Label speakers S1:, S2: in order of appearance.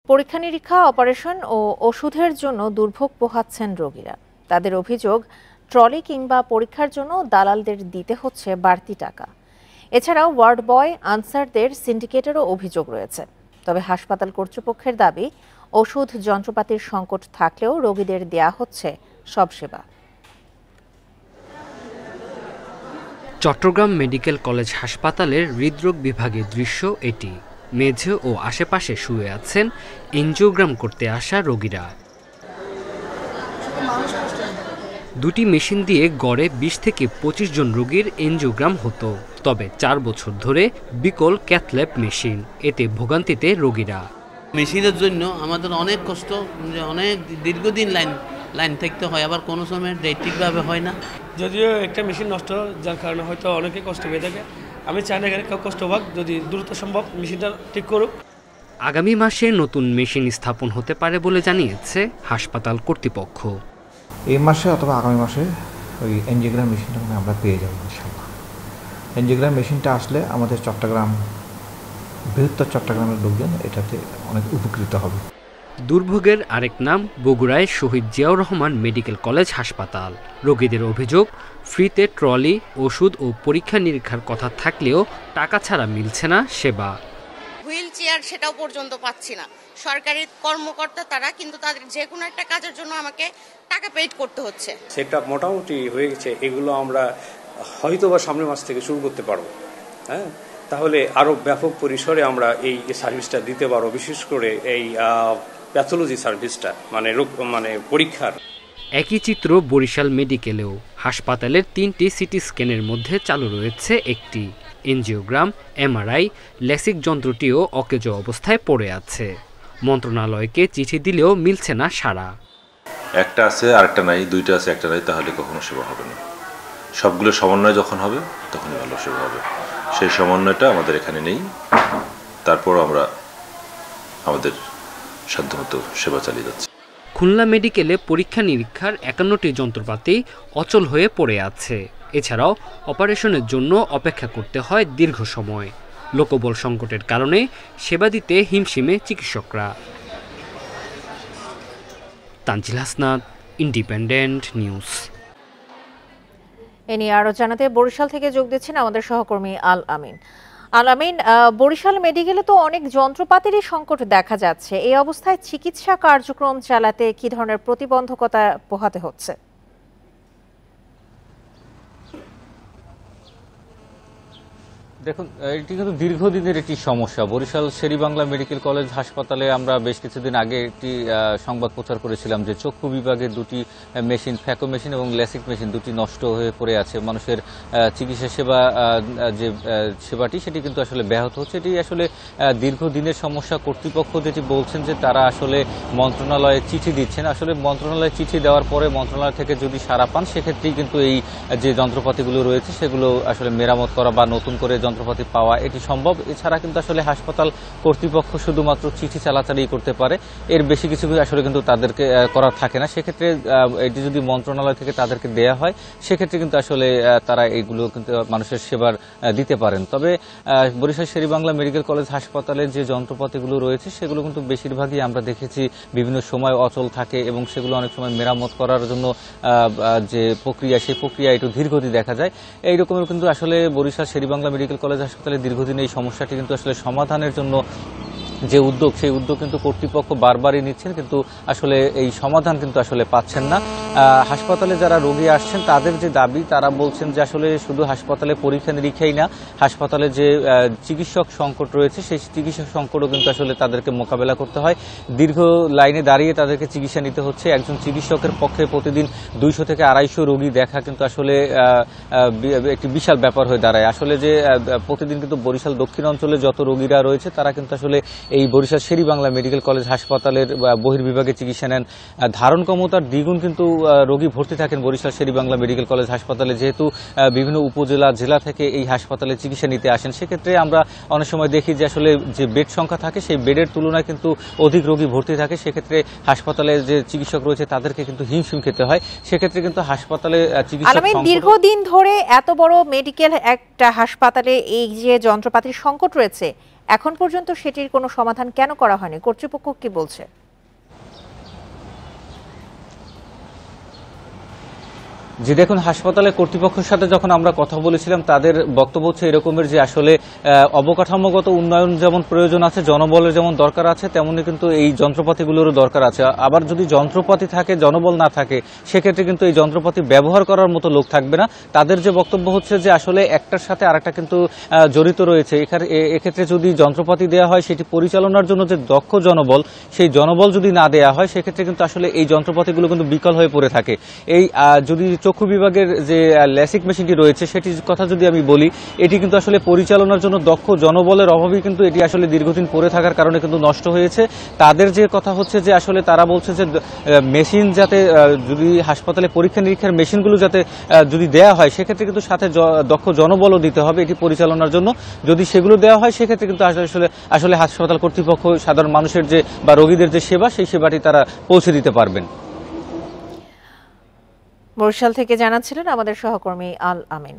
S1: পরীক্ষা নিরীক্ষা, অপারেশন ও ওষুধের জন্য দুর্ভোগ পোহাচ্ছেন রোগীরা। তাদের অভিযোগ, ট্রলি কিংবা পরীক্ষার জন্য দালালদের দিতে হচ্ছে বাড়তি টাকা। এছাড়াও ওয়ার্ড বয়, আনসারদের সিন্ডিকেটেরও অভিযোগ রয়েছে। তবে হাসপাতাল কর্তৃপক্ষের দাবি, ওষুধ যন্ত্রপাতির সংকট থাকলেও রোগীদের দেয়া হচ্ছে সব সেবা।
S2: চট্টগ্রাম মেডিকেল কলেজ হাসপাতালের হৃদরোগ বিভাগের দৃশ্য এটি। মেঝে ও আশেপাশে শুয়ে আছেন এনজিওগ্রাম করতে আসা রোগীরা। দুটি মেশিন দিয়ে গড়ে ২০ থেকে ২৫ জন রোগীর এনজিওগ্রাম হতো। তবে ৪ বছর ধরে বিকল ক্যাথল্যাব মেশিন, এতে ভোগান্তিতে রোগীরা।
S3: মেশিনের জন্য আমাদের অনেক কষ্ট, অনেক দীর্ঘদিন লাইন থাকতে হয়, আবার কোনো সময় ঠিকভাবে হয় না।
S4: যদিও একটা মেশিন নষ্ট, যার কারণে হয়তো অনেকে কষ্ট পেয়ে থাকে। আমি চাই না কেউ কষ্ট পাক, যদি দ্রুত সম্ভব মেশিনটা ঠিক করুক।
S2: আগামী মাসে নতুন মেশিন স্থাপন হতে পারে বলে জানিয়েছে হাসপাতাল কর্তৃপক্ষ।
S5: এই মাসে অথবা আগামী মাসে ওই এনজিওগ্রাম মেশিনটা আমরা পেয়ে যাব ইনশাআল্লাহ। এনজিওগ্রাম মেশিনটা আসলে আমাদের বৃহত্তর চট্টগ্রামের লোকজন এটাতে অনেক উপকৃত হবে।
S2: দুর্ভোগের আরেক নাম বগুড়ায় শহীদ জিয়াউর রহমান মেডিকেল কলেজ হাসপাতাল। রোগীদের অভিযোগ, ফ্রিতে ট্রলি, ওষুধ ও পরীক্ষা নিরীক্ষার কথা থাকলেও টাকা ছাড়া মিলছে না সেবা।
S6: হুইল চেয়ার সেটাও পর্যন্ত পাচ্ছি না। সরকারি কর্মকর্তা তারা, কিন্তু তাদের যে কোনো একটা কাজের জন্য আমাকে টাকা পেইড করতে হচ্ছে।
S7: সেটা মোটামুটি হয়ে গেছে, এগুলো আমরা হয়তোবা সামনের মাস থেকে শুরু করতে পারবো। হ্যাঁ, তাহলে আরো ব্যাপক পরিসরে আমরা এই সার্ভিসটা দিতে পারবো, বিশেষ করে এই প্যাথোলজি সার্ভিসটা, মানে পরীক্ষার।
S2: একই চিত্র বরিশাল মেডিকেলেও। হাসপাতালের 3টি সিটি স্ক্যানের মধ্যে চালু রয়েছে একটি। এনজিওগ্রাম, এমআরআই, লেসিক যন্ত্রটিও অকেজো অবস্থায় পড়ে আছে। মন্ত্রণালয়কে চিঠি দিলেও মিলছে না সাড়া।
S8: একটা আছে আরেকটা নাই, দুইটা আছে একটা নাই, তাহলে কখনো সেবা হবে না। সবগুলো সমন্বয় যখন হবে তখনই ভালো সেবা হবে। সেই সমন্বয়টা আমাদের এখানে নেই। তারপর আমরা আমাদের সাধ্যমতো সেবা চালিয়ে যাচ্ছি।
S2: খুলনা মেডিকেলে পরীক্ষা নিরীক্ষার 51টি যন্ত্রপাতি অচল হয়ে পড়ে আছে। এছাড়াও অপারেশনের জন্য অপেক্ষা করতে হয় দীর্ঘ সময়। লোকবল সংকটের কারণে সেবা দিতে হিমশিমে চিকিৎসকরা। Tanzil Hasnat, independent news.
S1: এ নিয়ে আরো জানাতে বরিশাল থেকে যোগ দিচ্ছেন আমাদের সহকর্মী আল আমিন। আল আমিন, বরিশাল মেডিকেলে তো অনেক যন্ত্রপাতিরই সংকট দেখা যাচ্ছে। এই অবস্থায় চিকিৎসা কার্যক্রম চালাতে কি ধরনের প্রতিবন্ধকতা পোহাতে হচ্ছে?
S9: দেখুন, এটি কিন্তু দীর্ঘদিনের একটি সমস্যা। বরিশাল শেরেবাংলা মেডিকেল কলেজ হাসপাতালে আমরা বেশ কিছুদিন আগে একটি সংবাদ প্রচার করেছিলাম যে চক্ষু বিভাগের দুটি মেশিন, ফ্যাকো মেশিন এবং লেসিক মেশিন, দুটি নষ্ট হয়ে পড়ে আছে। মানুষের চিকিৎসা সেবা যে সেবাটি সেটি কিন্তু আসলে ব্যাহত হচ্ছে। এটি আসলে দীর্ঘদিনের সমস্যা। কর্তৃপক্ষ যেটি বলছেন যে তারা আসলে মন্ত্রণালয়ে চিঠি দিচ্ছেন। আসলে মন্ত্রণালয়ে চিঠি দেওয়ার পরে মন্ত্রণালয় থেকে যদি সাড়া পান, সেক্ষেত্রেই কিন্তু এই যে যন্ত্রপাতিগুলো রয়েছে সেগুলো আসলে মেরামত করা বা নতুন করে যন্ত্রপাতি পাওয়া এটি সম্ভব। এছাড়া কিন্তু আসলে হাসপাতাল কর্তৃপক্ষ শুধুমাত্র চিঠি চালাচালি করতে পারে, এর বেশি কিছু আসলে কিন্তু তাদেরকে করার থাকে না। সেক্ষেত্রে এটি যদি মন্ত্রণালয় থেকে তাদেরকে দেয়া হয়, সেক্ষেত্রে কিন্তু আসলে তারা এইগুলো কিন্তু মানুষের সেবার দিতে পারেন। তবে বরিশাল শেরেবাংলা মেডিকেল কলেজ হাসপাতালের যে যন্ত্রপাতিগুলো রয়েছে সেগুলো কিন্তু বেশিরভাগই আমরা দেখেছি বিভিন্ন সময় অচল থাকে এবং সেগুলো অনেক সময় মেরামত করার জন্য যে প্রক্রিয়া, সেই প্রক্রিয়া একটু ধীরগতি দেখা যায়। এইরকমের কিন্তু আসলে বরিশাল শেরেবাংলা মেডিকেল কলেজ হাসপাতালে দীর্ঘদিন এই সমস্যাটি কিন্তু আসলে সমাধানের জন্য যে উদ্যোগ, সেই উদ্যোগ কিন্তু কর্তৃপক্ষ বারবারই নিচ্ছেন, কিন্তু আসলে এই সমাধান কিন্তু আসলে পাচ্ছেন না। হাসপাতালে যারা রোগী আসছেন তাদের যে দাবি, তারা বলছেন যে আসলে শুধু হাসপাতালে পরীক্ষা নিরীক্ষাই না, হাসপাতালে যে চিকিৎসক সংকট রয়েছে সেই চিকিৎসক সংকটও কিন্তু আসলে তাদেরকে মোকাবেলা করতে হয়। দীর্ঘ লাইনে দাঁড়িয়ে তাদেরকে চিকিৎসা নিতে হচ্ছে। একজন চিকিৎসকের পক্ষে প্রতিদিন 200 থেকে 250 রোগী দেখা কিন্তু আসলে একটি বিশাল ব্যাপার হয়ে দাঁড়ায়। আসলে যে প্রতিদিন কিন্তু বরিশাল দক্ষিণ অঞ্চলে যত রোগীরা রয়েছে তারা কিন্তু আসলে এই বরিশাল শেরেবাংলা মেডিকেল কলেজ হাসপাতালের বহির্বিভাগে চিকিৎসা নেন। ধারণ ক্ষমতার দ্বিগুণ কিন্তু রোগী ভর্তি থাকেন বরিশাল শেরেবাংলা মেডিকেল কলেজ হাসপাতালে, যেহেতু বিভিন্ন উপজেলা, জেলা থেকে এই হাসপাতালে চিকিৎসা নিতে আসেন। সেক্ষেত্রে আমরা অনেক সময় দেখি যে আসলে যে বেড সংখ্যা থাকে সেই বেডের তুলনায় কিন্তু অধিক রোগী ভর্তি থাকে। সেক্ষেত্রে হাসপাতালে যে চিকিৎসক রয়েছে তাদেরকে কিন্তু হিমশিম খেতে হয়। সেক্ষেত্রে কিন্তু হাসপাতালে চিকিৎসক
S1: দীর্ঘদিন ধরে এত বড় মেডিকেল একটা হাসপাতালে এই যে যন্ত্রপাতির সংকট রয়েছে, এখন পর্যন্ত সেটির কোনো সমাধান কেন করা হয়নি? কর্তৃপক্ষ কি বলছে?
S9: জি দেখুন, হাসপাতালের কর্তৃপক্ষের সাথে যখন আমরা কথা বলেছিলাম তাদের বক্তব্য হচ্ছে এরকমের যে আসলে অবকাঠামোগত উন্নয়ন যেমন প্রয়োজন আছে, জনবলের যেমন দরকার আছে, তেমনি কিন্তু এই যন্ত্রপাতিগুলোরও দরকার আছে। আবার যদি যন্ত্রপাতি থাকে, জনবল না থাকে, সেক্ষেত্রে কিন্তু এই যন্ত্রপাতি ব্যবহার করার মতো লোক থাকবে না। তাদের যে বক্তব্য হচ্ছে যে আসলে একটার সাথে আরেকটা কিন্তু জড়িত রয়েছে। এক্ষেত্রে যদি যন্ত্রপাতি দেওয়া হয়, সেটি পরিচালনার জন্য যে দক্ষ জনবল, সেই জনবল যদি না দেওয়া হয়, সেক্ষেত্রে কিন্তু আসলে এই যন্ত্রপাতিগুলো কিন্তু বিকল হয়ে পড়ে থাকে। এই যদি চক্ষু বিভাগের যে ল্যাসিক মেশিনটি রয়েছে সেটির কথা যদি আমি বলি, এটি কিন্তু আসলে পরিচালনার জন্য দক্ষ জনবলের অভাবেই কিন্তু এটি আসলে দীর্ঘদিন পড়ে থাকার কারণে কিন্তু নষ্ট হয়েছে। তাদের যে কথা হচ্ছে যে আসলে তারা বলছে যে মেশিন যাতে যদি হাসপাতালে পরীক্ষা নিরীক্ষার মেশিনগুলো যাতে যদি দেওয়া হয়, সেক্ষেত্রে কিন্তু সাথে দক্ষ জনবলও দিতে হবে এটি পরিচালনার জন্য। যদি সেগুলো দেওয়া হয়, সেক্ষেত্রে কিন্তু আসলে হাসপাতাল কর্তৃপক্ষ সাধারণ মানুষের যে বা রোগীদের যে সেবা, সেই সেবাটি তারা পৌঁছে দিতে পারবেন।
S1: বরিশাল থেকে জানাচ্ছিলেন আমাদের সহকর্মী আল আমিন।